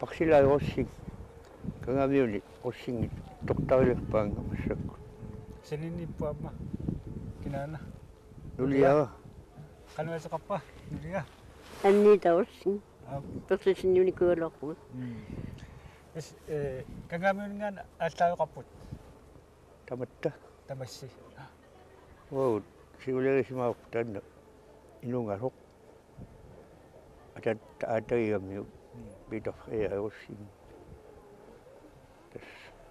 Paksilai rossing. Kangamiuni rossing tortarilippaanga massakku. Saninippuamma kinana. Nulia. Qanuasaqappa nulia. Annita rossing. Persisiniuni kualaqu. Is kangamiuningan allaayoqapput. Tamatta. Tamassi. Wow, siulerisimaaq tanna inungaroq. Ataiamiu bitafria rossing.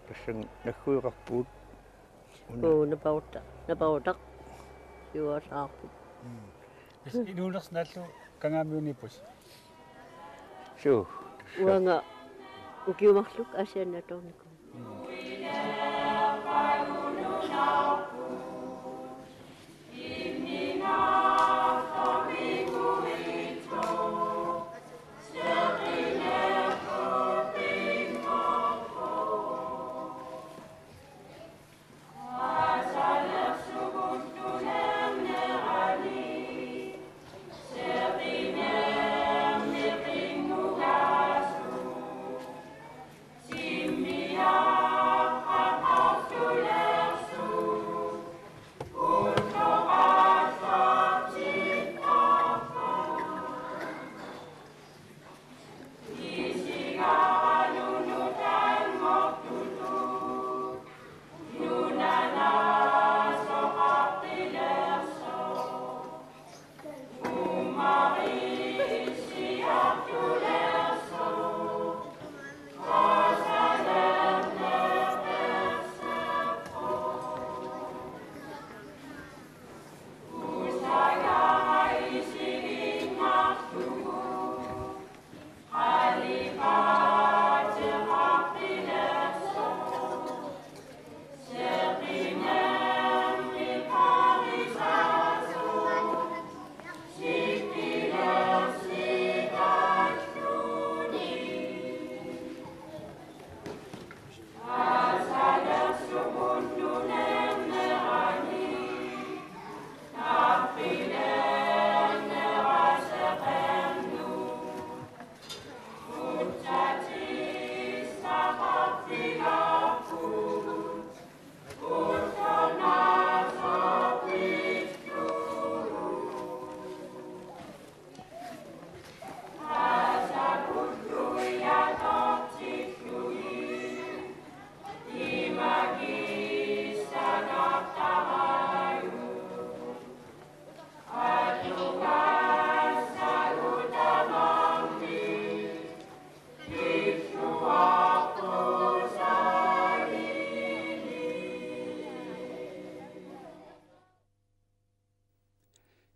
Tassan nakkuiqarpuut. Napautak yuasaarpu. Is inuunersnaallu kangamiunipus. So. Uanga ukiumarluk asiannatorniku.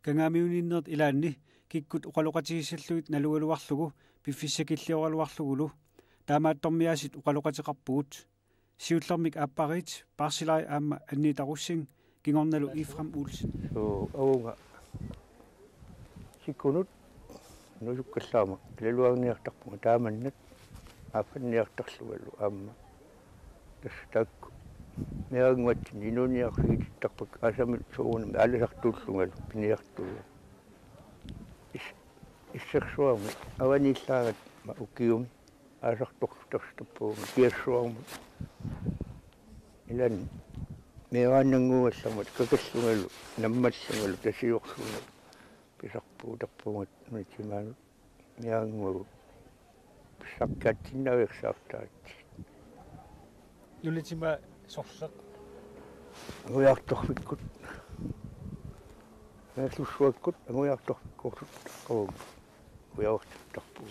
Kangamiuninneert ilaanni kikkut uqaloqatigissalluit nalugaluarlugu piffissakilliorluarlugulu taamaattormiaasit uqaloqatiqarpugut siullermik aappariit parsilai aamma anniitarussing kingornalu Ifram Olsen So aunga sikunut nusukkallaama laluarniartarpunga taamannat aafanniartarlugalu aamma tastakku meaguattin inuniarfiittarpak asamit suunam alasartuullungalu piniartuuga исерсуарми аваниллаагат ма укиуми аасарторторстаппууми киассуарми илан меааннангуалламат какаллунгалу наммаллунгалу тасиорсунгалу писарпуутарпугат нутимаанут меаангуагу писсаккаатсиннавиерсаартаат нулитима сорсеq агуяарторфиккут нааллуссуаккут агуяарторфиккуурсут таққаву уяортарпуу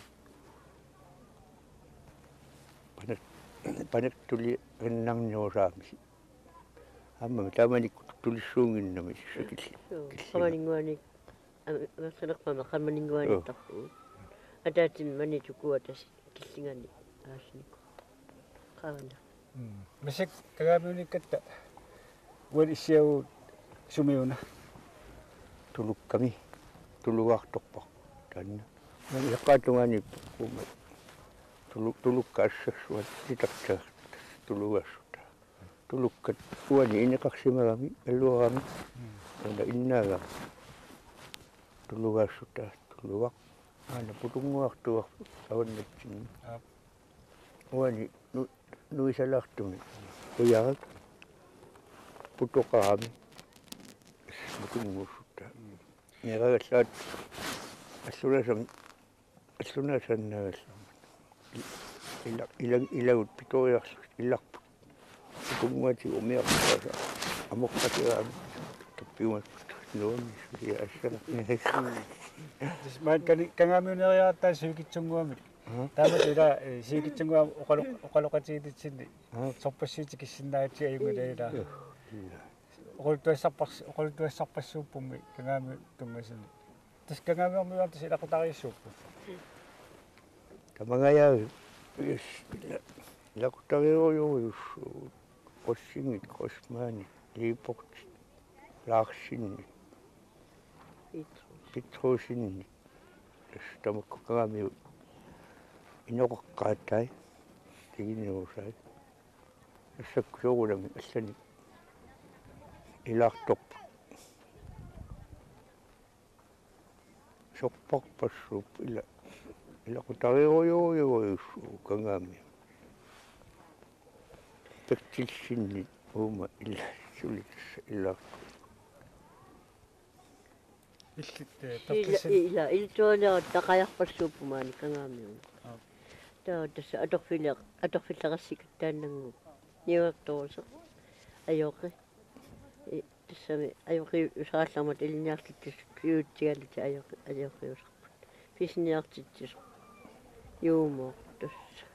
панаттули раннарниусаами амма тааманиккут тулиссуунгиннами сакилли qamaninguanik amersalerpama qamaninguanitarpu ataatin manitukuatas killingani aasniku qaavana масак кагамиуниккатта уан иссиагу сумиуна тулукками тулуарторпа таанна яққаатугаани кума тулуккаассерсуат литартаа тулуассута тулуккат уани инеқарсимагами аллуарами ана иннаага тулуассута тулуақ аана путунгуартуар аваннатсин uani nuisalartumi uyarak putoqaami mukungussutta neragallat аллунасаннагаллама илагут питориарлу иларпу кунгуати умиарпаса амоққатираами таппиумат нуами сулия ассана Siis mä kangaamiuneriaattaa siikitsunguamik. Tämä ila siikitsunguam oqaloqatiititsinni sorpassiitikissinnaati ayunguleila. Oqoltuassarpassuuppummi kangaami tungasini. Tas kangaamiormiuartas ilaqutariissuuppu. тамагаяа лакутариориуйуссу qossingit qosmaani liiport laarsinni pitruusinni tamakkuqaamiu inoqaqqaattai tiginuusai assakkusoorulami allani ilaartorpu sorparpassuup ilaqutariorioriuissu kangaami pertilsinni uuma illassulitas illaartu ila iltuana taqajarpassuuppumaani kangaamiun tassa atorfillaqassiktaannangu niuertorusa ajoqi тассами аёқи усаалламат илниарлиттис юутсигалути аёқиусарпут писниартитсис юумо тасса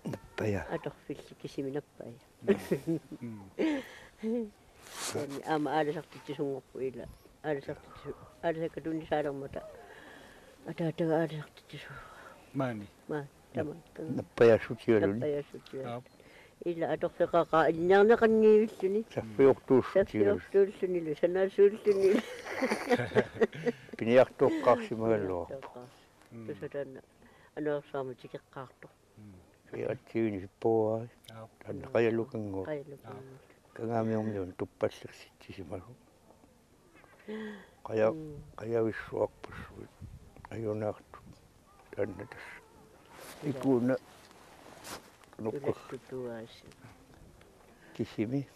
наппая аторфилли кисиминаппая ама ааласартитсунгорпу ила ааласаккатунисаалермата атаатага ааласартитсу Maani. тама наппая сутиалуни наппаясутиа ила аторфеқаqa инниарнеқанниивиллуни саффиортууссутигалу саффиортууллунилу санаасууллунилу пиниартуоққарсимагаллуарпу тусатаана ануарсаама тикеққарто фиатсиуни сиппуаи танна қаялукангуа қайлука кангаамиорниун туппаллерситсисималу қаявиссуарпассуит аюнаарту танна тасса икуна нуккус тутуааси кисими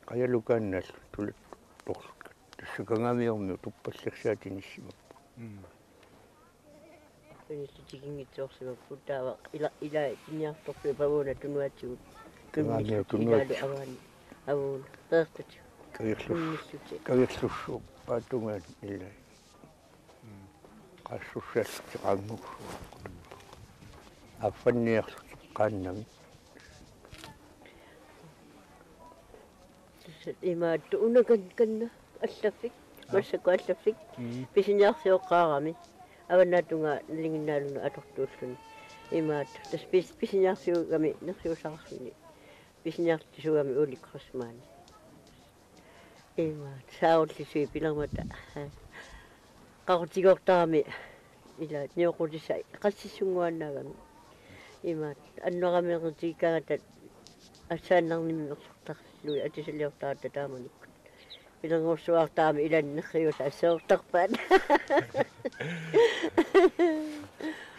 қаялукааннал тулат торлукка тасса кангаамиорниу туппаллерсаатиниссима тигингитсоорсимаппут таава ила киниарторпи павуна тунуатсуут кангаамиу тунуат аваани авуун таастат кагерлуссуу паатунгаан иллай qaassussaalluqaangussua аффанниарлу qaannami имаатту унаканна аллаффик массаку аллаффик писиниарсиоққаарами аваннаатунга лингиннаалуна атортууллуни имаатту тас писиниарсиугами нерсиусаарсуни писиниартисугами уликқарсмаани имаат сауллисуи пилэрмата qaqutigoortaami ila niuqutissai qassissunguannagami imaat annuaqamiqutiikkaagatat assaannarnimmi ersortarlui atisaliortaata taamanikku pilerngorsuartaami ilannerriusa assoortarpaat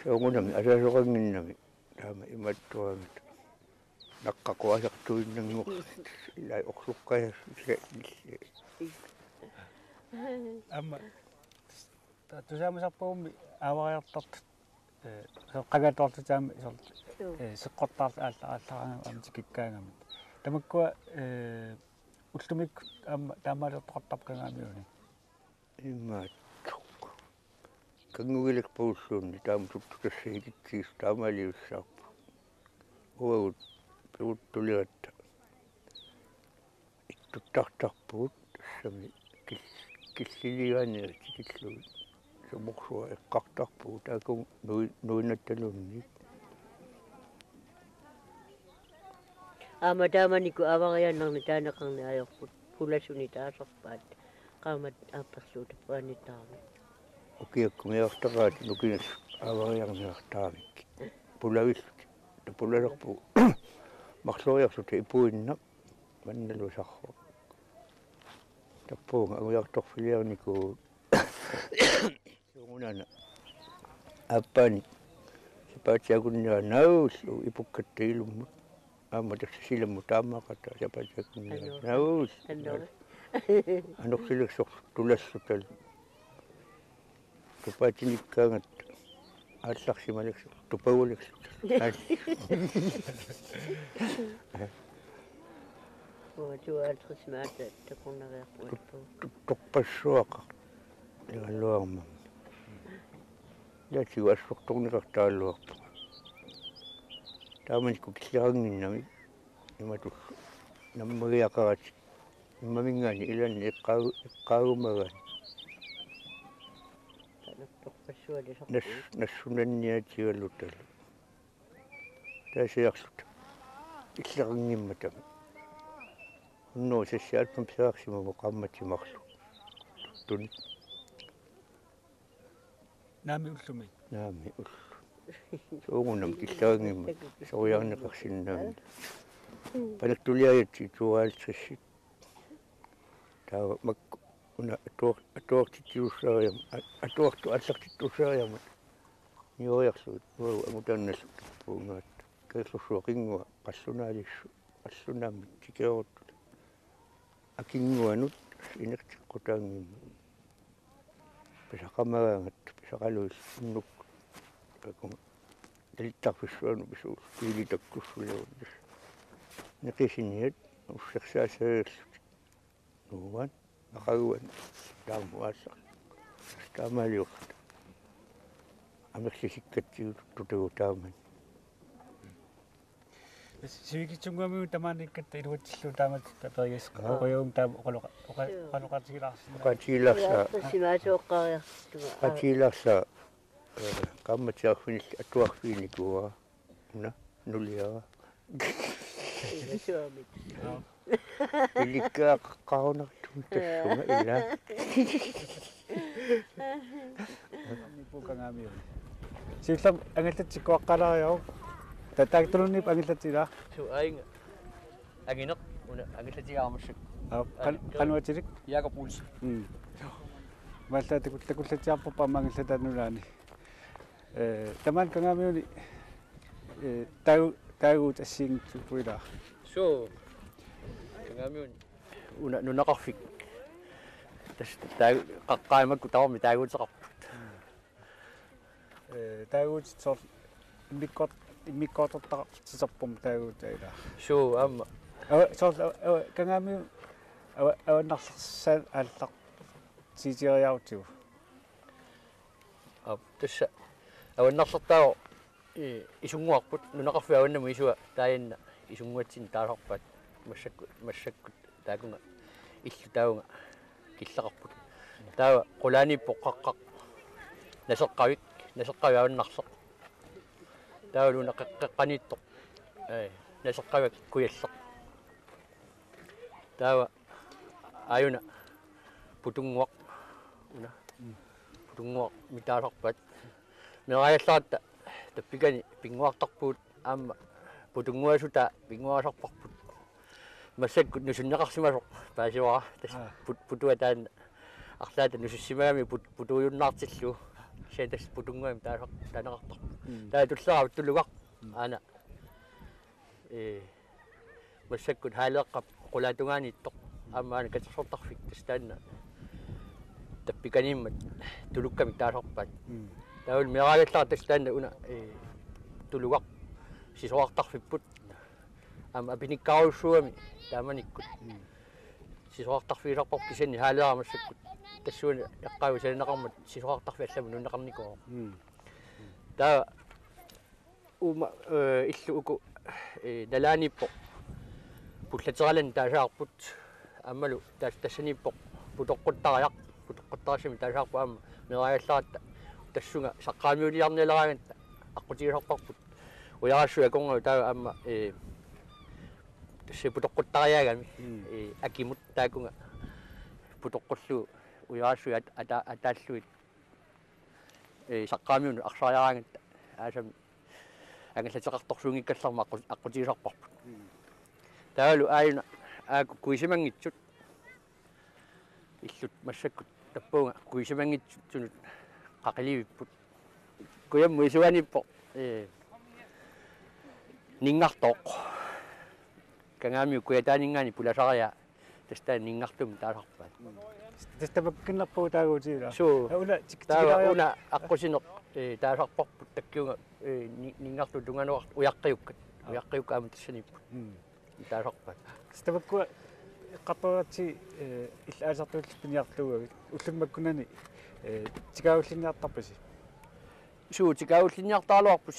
soongunami asaasoqanginnami taama imattuamit naqqaquasartuinnanguq ilai orluqqajassu Amma тусаамасарпуумми авариартарт qagatortutaami seqqortaar ааллараангам амтикиккаангамит тамаккуа уллумик аама таамаалертоқартап кангаамиуни имаатсоқ кангугилек пауссуунни таама туттутассигитсиис таамаалиуссаарпу уагут пиуттулиратта иттуттартарпуут тассами киллилигаани тикиллуги суморсуа эққартарпуу таакун нуинатталунни аматааманику аварианнарми таанеқарни аёрпут пуласуни таасорпаат qaamат аапперлуут пуанитаарми укиаккумиартараат нукинас авариарниартаамик пулавиллут пулалерпу марлориарсута ипуинна манналусарру таппуунга агуярторфилиарнику суунана аппани Sapatiakunnia naullu ipukkattailummut aamma tassasilammu taammaaqata sapatiakunnia naullu anorsilersoq tulassutal tupatinikkaangat aallarsimalersoq tupagulersutal tuaatrismaata takornariarpuattu torpassuaqa igalluarma yaatigu assortorniqartaalluarpu taamanikku killeringinnami imatullu nammagiaqarati immamingaani ilanni iqqaagumagaan torpassualisarpu nassunanniatigallutallu taasiarluta иллернгимматами унноо сассаалпам саарсимагу qammatimарлу туни наами уллуми наами уллу суугунам киллернгимма сориарнеқарсиннаами палаттулиаятси туаалсассит таа макку уна атуартитсиуссаариам атуарту аллартиттуссаариамат ниориарсуит уу амутааннассут пуунгаат керлуссуақингуа qassунаалиссу qassунааммит тикеорутту акингуанут инертиққутаангимма писақамагаангат писақалуис уннук акун талиттарфиссуану писуус килитаккуссулеруттас неқисиниат уссерсаасааллут нуан ахагуан таамуааллар таамаалиуқта амерсисиккатсигут тутагу тааман сивикитсунгуамиу тамааниккатта илуатсиллу таамат таперигис қоюум таам оқалоқатигилаарсина qatiilarsa симаасооққариартуга qatiilarsa qammatиарфинилли атуарфииникуа уна нулиара суамит иликкааққарунартум тассума ила пукангаамиу силлам ангаллатсиккуаққалаариау татаактулуннип ангиллатсила Aing angineq una angillatigaarmassuk кануатилик Jakob Olsen малла такуллатиарпуппа мангиллатаанулаани таман кангаамиуни таагуут ассиингтуппуила so ngamiun una nunaqarfik tas taa qaqqaamakku taarmi taaguuteqarput таагуут сор иммиккоотортақартисерпум таагуутаила so amma сор кангаамиу аваннарлерсаал ааллақ титириаутиу tassa awannarlertaago isunguarput nunaqarfi awannama isua taayanna isunguatsin taasarpaat massakkut taakunga illu taunga killaqarput taawa qulaaniippoq qaqqaq naseqqavi awannarseq taawaluna qaqqaniittoq naseqqavak kuyalleq taawa ayuna putunguaq una putunguaq mitaasarpaat meqajallaarta tappikani pinguartarpuut aamma putunguasuta pinguasarparput massakkut nusunneqarsimasoq paasiwara tas putua taanna арлаата нусиссимаами путуйуннаартиллу сиатас путунгуами таасақ танеқартар таа туллеравут туллугақ аана массаккут хаалеэққап қулаатунгааниттоқ аамаана катерсортарфик тастаанна таппиканиммат тулуккамик таасарпаат таул мерааллаа тастаанна уна тулугақ сисоартарфиппут аама апиниккааруссуами тааманиккут сисоартарфиисарпор кисани хаалеарамассаккут тассуuni яққааву салинеқармат сисоартарфи алламу нуннеқарникоо таа ума иллу уку налааниппо пуллатералан таасаарпут аммалу тассаниппо путоққуттарасими таасаарпу аама мерааллаатта тассунга саққаамиулиарнелераагатта аққутигисарпарпут уярассу аконгау таа аама тасси путоққуттариаагами акимут таакунга путоққуллу уярассу атааллуит саққаамиуну арсариараагатта аасами ангаллатеқарторсуунгиккалларма аққутигисарпарпут таалу ааюна ааку куисимангитсут иллут массаккут таппуунга куисимангитсутсунут қақиливиппут куямму исуаниппо ningartoq kangaamiu kuataaningaani pulasariaa tastaa ningartum taasarpaat тестабаккиннарпуг таагуутигила суу уна таава тиктикилариа уна аққусинеқ таасарпарпут таккиунга нингарту тунгануар уяққиуккат уяққиукка аама тассаниппут таасарпаат тестабаккуа qapparatsi иллаасартууллиппиниартугагит уллуммаккунани тикауллинниартарпаси суу тикауллинниартаалуарпу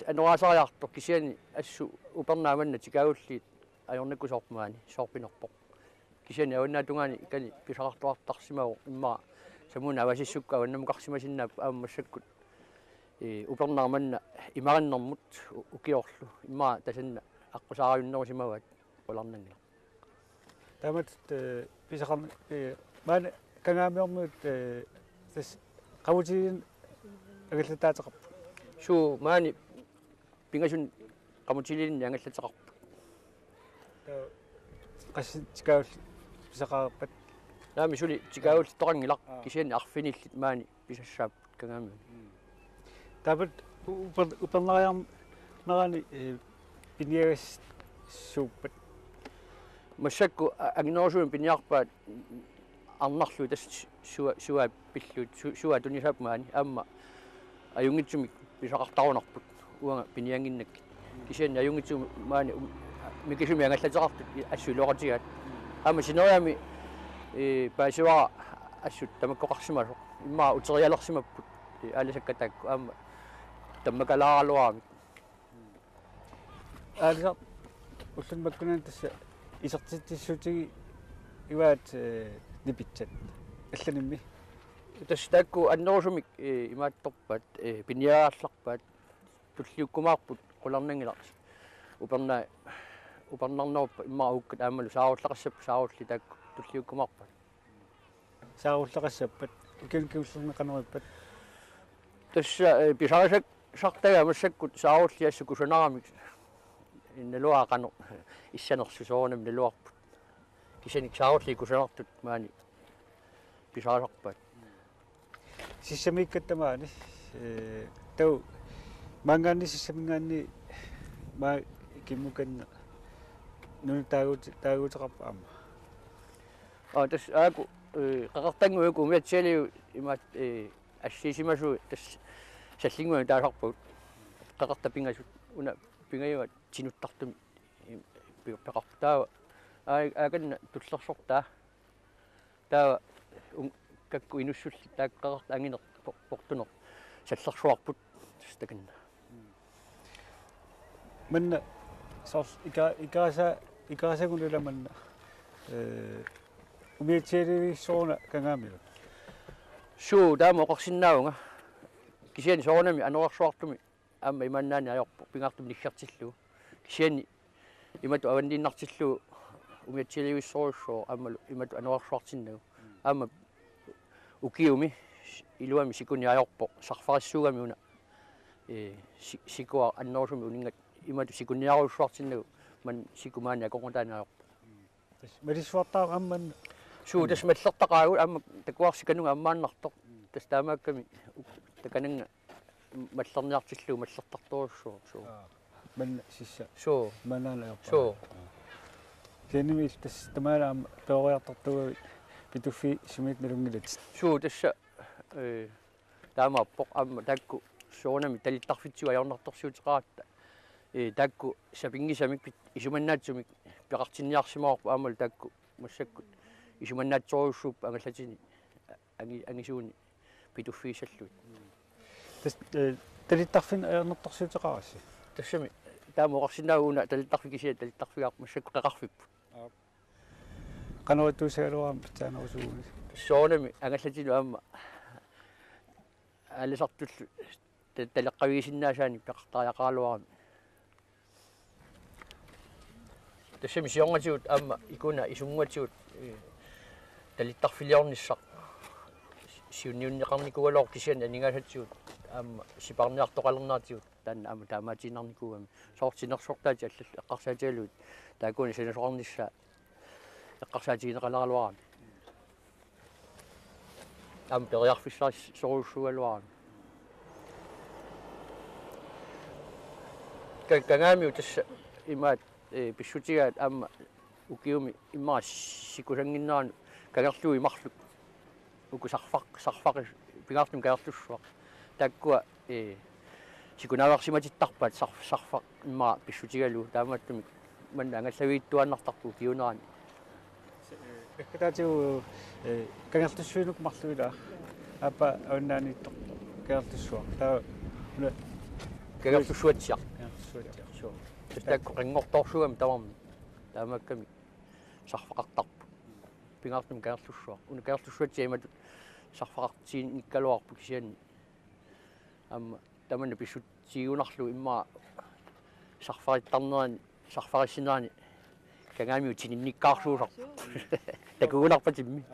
анураасариарто кисиани ассу упернааманна тикауллиит ajornakkusorpumaani sorpinerpoq kisiani aunnaatунгаани икани писақартуартарсимагу имма самуна авасиссукка аваннамуқарсимасиннаап ааммассаккут упернаарманна имариннэрмут укиорлу имма тасанна аққусаариуннерусимаваат поларнангила тамат писақарни маана канаамиормуут тас қавутигин агаллатаатеқарпу суу маани пингасун қамутилин ангаллатеқарпу qassi tikaul pisaqaarpat наами сули тикауллторангилар кисиани арфиниллит маани писассаап кангаами табат упернаариар нарани пиниагас сууппат массакку агнорсуун пиниарпаат арнарлу тас суа пиллут суа тунисаап маани аама аюнгитсумик писақартарунарпут уанга пиниангиннакки кисиани аюнгитсум маани микисуми ангаллатерартут ассулоратигаат аама синериами паасуара ассут тамаккоқарсимасо имма утериалерсимаппут аалисаккатаакку аама таммакалааралуарами аалисар уллуммаккунан тасса исертиттиссутиги иваат нипитсат алланимми тас таакку аннерусумик имаатторпаат пиниаарларпаат туллиуккумаарпут qulарнангиларс упернарнеруппа иммауккат аамалу сааруллақассаппу саарулли таакку туллиуккумаарпат сааруллақассаппат укинкиуллернеқанериппат тасса писарисак сартага массаккут саарулли ассу кусанарамик инналуаақано иссанерсу соорнам налуарпут кисаник саарулли кусанартут маани писарисарпаат сиссамиккаттамаани тау мангаанни сиссамингаанни ма киммуканна нуна таагуутеқарпа аама тас ааку қақартангуйку умиатсиалиу имаат ассисимасу тас саллингуа таасарпут қақартапингасут уна пингаюа тинуттартум пеқарпу таава ааганна туллерсортаа таава какку инуссулли тааққақарт ангинер портунер саллерсуарпут стаканна манна сорс икаасагулуламанна умиатсиалиссоорна кангаамиу суу таама оқарсиннаавнга кисиани соорнами анерарсуартуми аама иманнаани аёрпу пингартум ниггартиллу кисиани имату аваннииннартиллу умиатсиалиуиссоруссоо аамалу имату анерарсуартиннагу аама укиуми илуами сикуни аёрпо сарфариссуугами уна сикуа аннерусуми унингат имату сикуниаруссуартиннагу ман сикумаани акоқутаанааёрпо марисуартаа амман суу тас маллертақаагу аама такуарсиканунга аммааннартоқ тас таамаакками такананга маллерниартиллуу маллертартуруссуу суу манна сисса суу манаалаёрпа суу кеними тас тамаалаам пеориартартуга питуффи сумит налунгилат суу тасса таамааппоқ аама таакку соонами талиттарфитсуа аёрнарторсуутеқаратта таакку сапингисамик исуманнаатсумик пеқартинниарсимаорпу аамал таакку массаккут исуманнаатсоруссууп ангаллатини ангисууни питуффиисаллуит тас талиттарфин аёрнарторсуутеқарасси тассами таама оқарсинаагууна талиттарфикисиа талиттарфигаақ массакку қеқарфиппу канаруттуусагалуарам питсаанерусууни соонами ангаллатину аама алисартуллу талеққавигисиннаасаани пеқартариақаалуарами тассами сионгатиут аама икуна исунгатиут талиттарфилиорниссақ сиунниуннеқарникугалоор кисиани анигаасатсиут аама сипарниартоқалернаатиут таанна аама таамаатинарникуугами соортинерсортаати аллал эққарсаатиалуут таакуни санасоқарнissaа эққарсаатигинеқаларалуарами аама периарфиссаарис соруссугалуарами kangaamiu tassa imaat pissutigaat aamma ukiumi immaa sikusanginnaanu kangerluu imarluk uku sarfaqis pingaartum kangerlussuaq takkua sikunaagarsimatittarpaat sarfaq immaa pissutigalu taamaattumik manna angallaviittuannartarpu kiunaani Ekkatiu kangertussuinuk marluila apa onnaaniittor kangertussuaq taa kangerlussuatsiaq kangertussuatiaq такку рингортоорсугами таварми таамакками сарфақартарпу пингаартум каерлуссуа уна каерлуссуатсиимат сарфақартиин никкалуарпу кисиани амма тамана писсутсигунарлу имма сарфариттарнерани сарфариссинаани кангаамиу тининниккаарсуусарпу такугунарпатимми